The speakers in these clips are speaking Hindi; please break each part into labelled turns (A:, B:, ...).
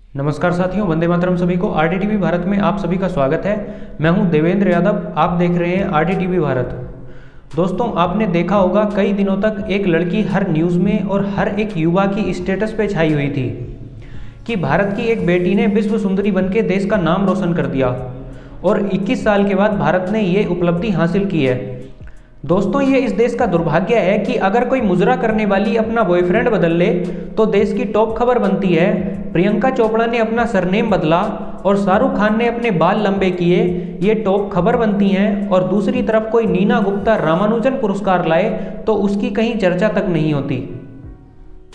A: नमस्कार साथियों, वंदे मातरम। सभी को आरडीटीवी भारत में आप सभी का स्वागत है। मैं हूं देवेंद्र यादव, आप देख रहे हैं आरडीटीवी भारत। दोस्तों, आपने देखा होगा कई दिनों तक एक लड़की हर न्यूज़ में और हर एक युवा की स्टेटस पे छाई हुई थी कि भारत की एक बेटी ने विश्व सुंदरी बनके देश का नाम रोशन कर दिया और 21 साल के बाद भारत ने ये उपलब्धि हासिल की है। दोस्तों, ये इस देश का दुर्भाग्य है कि अगर कोई मुजरा करने वाली अपना बॉयफ्रेंड बदल ले तो देश की टॉप खबर बनती है। प्रियंका चोपड़ा ने अपना सरनेम बदला और शाहरुख खान ने अपने बाल लंबे किए, ये टॉप खबर बनती हैं। और दूसरी तरफ कोई नीना गुप्ता रामानुजन पुरस्कार लाए तो उसकी कहीं चर्चा तक नहीं होती।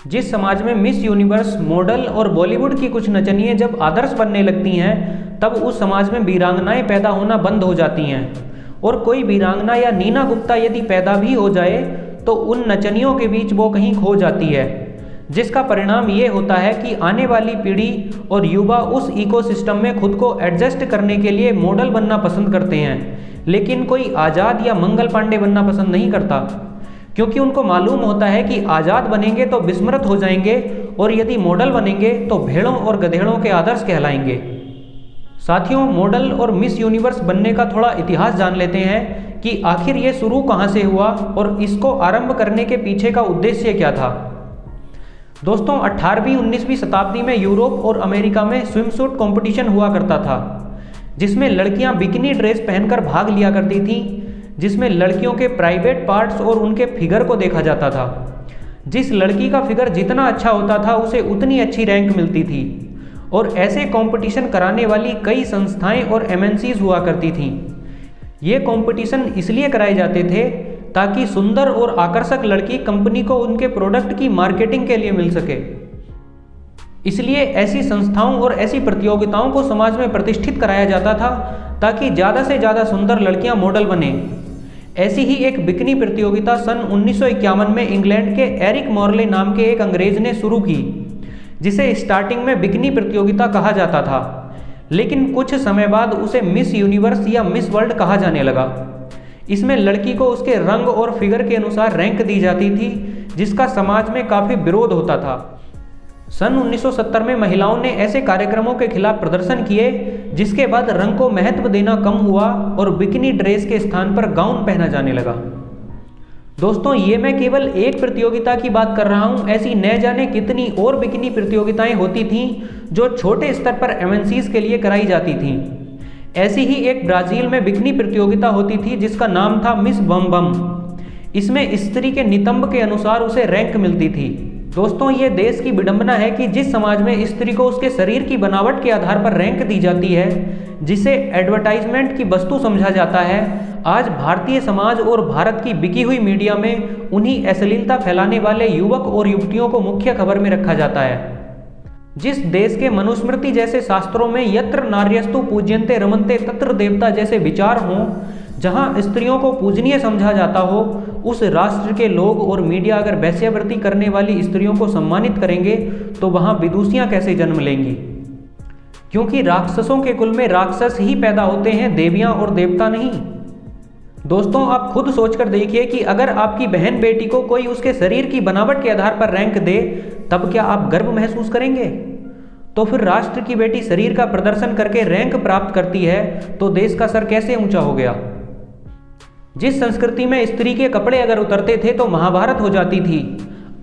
A: जिस समाज में मिस यूनिवर्स, मॉडल और बॉलीवुड की कुछ नचनियाँ जब आदर्श बनने लगती हैं तब उस समाज में वीरांगनाएं पैदा होना बंद हो जाती हैं। और कोई वीरांगना या नीना गुप्ता यदि पैदा भी हो जाए तो उन नचनियों के बीच वो कहीं खो जाती है, जिसका परिणाम ये होता है कि आने वाली पीढ़ी और युवा उस इकोसिस्टम में खुद को एडजस्ट करने के लिए मॉडल बनना पसंद करते हैं, लेकिन कोई आज़ाद या मंगल पांडे बनना पसंद नहीं करता, क्योंकि उनको मालूम होता है कि आज़ाद बनेंगे तो विस्मृत हो जाएंगे और यदि मॉडल बनेंगे तो भेड़ों और गधेड़ों के आदर्श कहलाएंगे। साथियों, मॉडल और मिस यूनिवर्स बनने का थोड़ा इतिहास जान लेते हैं कि आखिर ये शुरू कहाँ से हुआ और इसको आरंभ करने के पीछे का उद्देश्य क्या था। दोस्तों, 18वीं 19वीं शताब्दी में यूरोप और अमेरिका में स्विमसूट कंपटीशन हुआ करता था, जिसमें लड़कियां बिकिनी ड्रेस पहनकर भाग लिया करती थीं, जिसमें लड़कियों के प्राइवेट पार्ट्स और उनके फिगर को देखा जाता था। जिस लड़की का फिगर जितना अच्छा होता था उसे उतनी अच्छी रैंक मिलती थी। और ऐसे कंपटीशन कराने वाली कई संस्थाएं और एमएनसीज हुआ करती थीं। ये कंपटीशन इसलिए कराए जाते थे ताकि सुंदर और आकर्षक लड़की कंपनी को उनके प्रोडक्ट की मार्केटिंग के लिए मिल सके। इसलिए ऐसी संस्थाओं और ऐसी प्रतियोगिताओं को समाज में प्रतिष्ठित कराया जाता था ताकि ज़्यादा से ज़्यादा सुंदर लड़कियां मॉडल बने। ऐसी ही एक बिकनी प्रतियोगिता सन 1951 में इंग्लैंड के एरिक मॉर्ले नाम के एक अंग्रेज ने शुरू की, जिसे स्टार्टिंग में बिकनी प्रतियोगिता कहा जाता था, लेकिन कुछ समय बाद उसे मिस यूनिवर्स या मिस वर्ल्ड कहा जाने लगा। इसमें लड़की को उसके रंग और फिगर के अनुसार रैंक दी जाती थी, जिसका समाज में काफ़ी विरोध होता था। सन 1970 में महिलाओं ने ऐसे कार्यक्रमों के खिलाफ प्रदर्शन किए, जिसके बाद रंग को महत्व देना कम हुआ और बिकनी ड्रेस के स्थान पर गाउन पहना जाने लगा। दोस्तों, ये मैं केवल एक प्रतियोगिता की बात कर रहा हूँ, ऐसी न जाने कितनी और बिकनी प्रतियोगिताएं होती थीं जो छोटे स्तर पर एमएनसीज के लिए कराई जाती थीं। ऐसी ही एक ब्राज़ील में बिकनी प्रतियोगिता होती थी जिसका नाम था मिस बम बम। इसमें स्त्री के नितंब के अनुसार उसे रैंक मिलती थी। दोस्तों, ये देश की विडंबना है कि जिस समाज में स्त्री को उसके शरीर की बनावट के आधार पर रैंक दी जाती है, जिसे एडवर्टाइजमेंट की वस्तु समझा जाता है, आज भारतीय समाज और भारत की बिकी हुई मीडिया में उन्हीं अश्लीलता फैलाने वाले युवक और युवतियों को मुख्य खबर में रखा जाता है। जिस देश के मनुस्मृति जैसे शास्त्रों में यत्र नार्यस्तु पूज्यन्ते रमन्ते तत्र देवता जैसे विचार हों, जहां स्त्रियों को पूजनीय समझा जाता हो, उस राष्ट्र के लोग और मीडिया अगर वेश्यावृत्ति करने वाली स्त्रियों को सम्मानित करेंगे तो वहां विदुषियां कैसे जन्म लेंगी, क्योंकि राक्षसों के कुल में राक्षस ही पैदा होते हैं, देवियां और देवता नहीं। दोस्तों, आप खुद सोचकर देखिए कि अगर आपकी बहन बेटी को कोई उसके शरीर की बनावट के आधार पर रैंक दे, तब क्या आप गर्व महसूस करेंगे? तो फिर राष्ट्र की बेटी शरीर का प्रदर्शन करके रैंक प्राप्त करती है तो देश का सर कैसे ऊंचा हो गया। जिस संस्कृति में स्त्री के कपड़े अगर उतरते थे तो महाभारत हो जाती थी,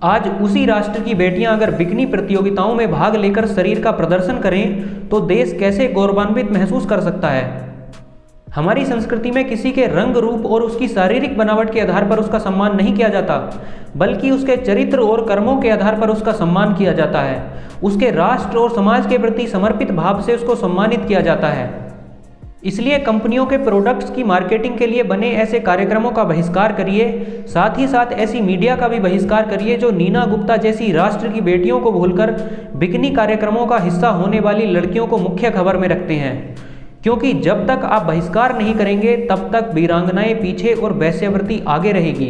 A: आज उसी राष्ट्र की बेटियां अगर बिकनी प्रतियोगिताओं में भाग लेकर शरीर का प्रदर्शन करें तो देश कैसे गौरवान्वित महसूस कर सकता है। हमारी संस्कृति में किसी के रंग, रूप और उसकी शारीरिक बनावट के आधार पर उसका सम्मान नहीं किया जाता, बल्कि उसके चरित्र और कर्मों के आधार पर उसका सम्मान किया जाता है। उसके राष्ट्र और समाज के प्रति समर्पित भाव से उसको सम्मानित किया जाता है। इसलिए कंपनियों के प्रोडक्ट्स की मार्केटिंग के लिए बने ऐसे कार्यक्रमों का बहिष्कार करिए, साथ ही साथ ऐसी मीडिया का भी बहिष्कार करिए जो नीना गुप्ता जैसी राष्ट्र की बेटियों को भूलकर बिकनी कार्यक्रमों का हिस्सा होने वाली लड़कियों को मुख्य खबर में रखते हैं, क्योंकि जब तक आप बहिष्कार नहीं करेंगे तब तक वीरांगनाएं पीछे और वेश्यावृत्ति आगे रहेगी।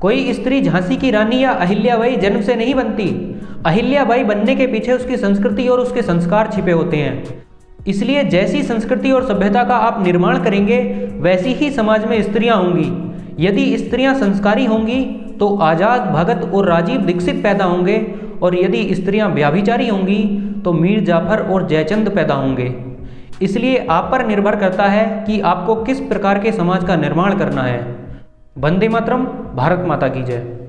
A: कोई स्त्री झांसी की रानी या अहिल्याबाई जन्म से नहीं बनती। अहिल्याबाई बनने के पीछे उसकी संस्कृति और उसके संस्कार छिपे होते हैं। इसलिए जैसी संस्कृति और सभ्यता का आप निर्माण करेंगे, वैसी ही समाज में स्त्रियां होंगी। यदि स्त्रियां संस्कारी होंगी तो आज़ाद, भगत और राजीव दीक्षित पैदा होंगे, और यदि स्त्रियां व्याभिचारी होंगी तो मीर जाफर और जयचंद पैदा होंगे। इसलिए आप पर निर्भर करता है कि आपको किस प्रकार के समाज का निर्माण करना है। वंदे मातरम। भारत माता की जय।